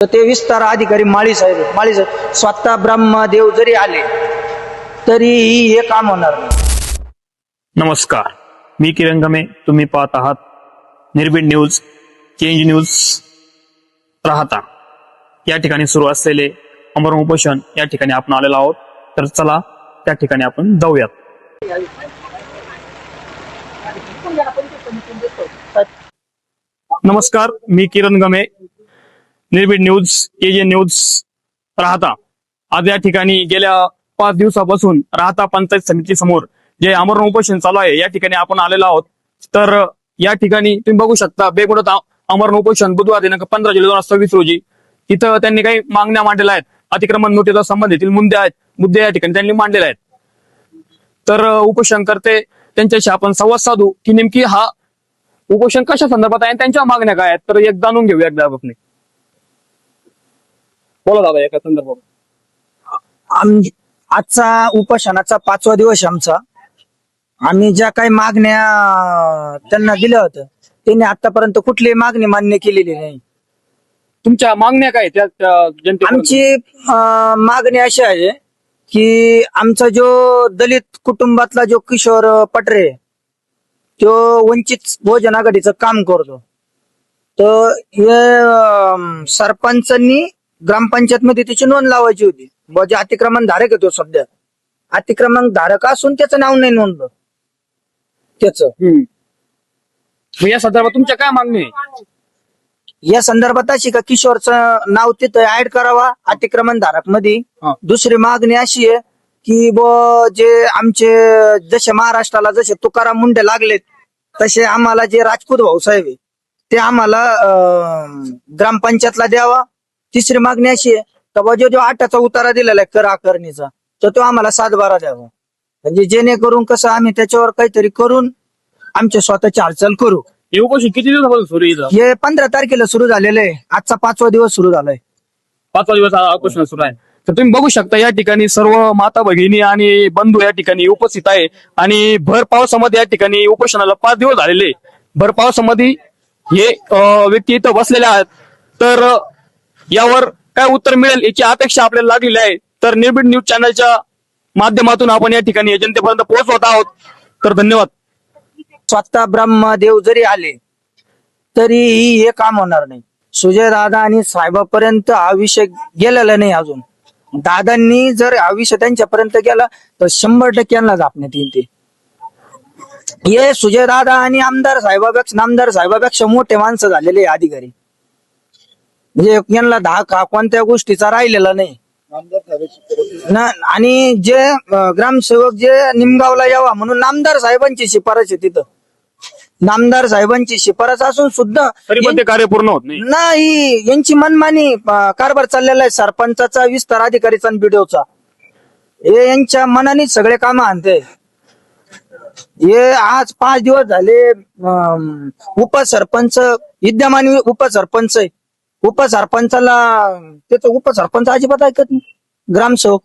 तर ते विस्तार अधिकारी माळी साहेब स्वतः ब्रह्मदेव जरी आले तरी हे काम होणार नाही. नमस्कार, मी किरण गमे. तुम्ही पाहत आहात निर्भीड न्यूज, चेंज न्यूज. राहता या ठिकाणी सुरू असलेले अमरण उपोषण या ठिकाणी आपण आलेलो आहोत. तर चला त्या ठिकाणी आपण जाऊयात. नमस्कार, मी किरण गमे, निर्भीड न्यूज, केजे न्यूज. राहता आज या ठिकाणी गेल्या 5 दिवसापासून राहता पंचायत समिती समोर जे आमरण उपोषण चालू आहे या ठिकाणी आपण आलेलो आहोत. तर या ठिकाणी तुम्ही बघू शकता बेमुदत आमरण उपोषण बुधवार दिनांक 15 जुलै 2026 रोजी तिथं त्यांनी काही मागण्या मांडलेल्या आहेत. अतिक्रमण नोटीसच्या संबंधितील मुद्दे या ठिकाणी त्यांनी मांडलेले आहेत. तर उपोषण करते त्यांच्याशी आपण संवाद साधू की नेमकी हा उपोषण कशा संदर्भात आहे आणि त्यांच्या मागण्या काय आहेत. तर एक जाणून घेऊया एकदा आपण. बोला दादा एका संदर्भात. आजचा उपोषणाचा 5वा दिवस आमचा. आम्ही ज्या काही मागण्या त्यांना दिल्या होत्या त्यांनी आतापर्यंत कुठलीही मागणी मान्य केलेली नाही. तुमच्या मागण्या काय त्या जनतेपर्यंत? आमची मागणी अशी आहे की आमचा जो दलित कुटुंबातला जो किशोर पटरे तो वंचित बहुजन आघाडीचं काम करतो. तर हे सरपंचांनी ग्रामपंचायत मध्ये त्याची नोंद लावायची होती. जे अतिक्रमण धारक आहे तो सध्या अतिक्रमण धारक असून त्याचं नाव नाही नोंदलं त्याचं. मग या संदर्भात तुमच्या काय मागणी आहे? या संदर्भात अशी का किशोरचं नाव तिथं ऍड करावा अतिक्रमण धारक मध्ये. दुसरी मागणी अशी आहे की जे आमचे जसे महाराष्ट्राला जसे तुकाराम मुंडे लागलेत तसे आम्हाला जे राजपूत भाऊसाहेब आहे ते आम्हाला ग्रामपंचायतला द्यावा. तिसरी मागणी अशी आहे का जो 8चा उतारा दिलेला आहे कर आकारणीचा तर तो आम्हाला 7/12 द्यावा. म्हणजे जेणेकरून कसं आम्ही त्याच्यावर काहीतरी करून आमच्या स्वतःची हालचाल करू. हे उपोषण किती दिवसापासून सुरू आहे? हे 15 तारखेला सुरू झालेलं आहे. आजचा 5वा दिवस सुरू झालाय. 5वा दिवस उपोषण सुरू आहे. तर तुम्ही बघू शकता या ठिकाणी सर्व माता भगिनी आणि बंधू या ठिकाणी उपस्थित आहे. आणि भर पावसामध्ये या ठिकाणी उपोषणाला 5 दिवस झालेले. भर पावसामध्ये हे व्यक्ती इथं बसलेले आहेत. तर यावर काय उत्तर मिळेल याची अपेक्षा आपल्याला लागलेली आहे. तर निर्भीड न्यूज चॅनलच्या माध्यमातून आपण या ठिकाणी जनतेपर्यंत पोहोचवत आहोत. तर धन्यवाद. स्वतः ब्रह्मदेव जरी आले तरी हे काम होणार नाही. सुजय दादा आणि साहेबापर्यंत हा विषय गेलेला नाही अजून. दादांनी जर हा विषय त्यांच्यापर्यंत गेला तर 100% यांना झापण्यात येईल. ते हे सुजय दादा आणि आमदार साहेबापेक्षा मोठे माणसं झालेले अधिकारी. म्हणजे यांना धाक कोणत्या गोष्टीचा राहिलेला नाही ना. आणि जे ग्रामसेवक जे निमगावला यावा म्हणून नामदार साहेबांची शिफारस आहे तिथं. नामदार साहेबांची शिफारस असून सुद्धा तरी पण ते कार्य पूर्ण होत नाही. यांची मनमानी कारभार चाललेला आहे. सरपंचाचा, विस्तार अधिकारीचा आणि बीडीओचा हे यांच्या मनाने सगळे काम आणते. हे आज 5 दिवस झाले उपसरपंच विद्यमान उपसरपंच आहे. उपसरपंचाला त्याचं उपसरपंच अजिबात ऐकत नाही. ग्रामसेवक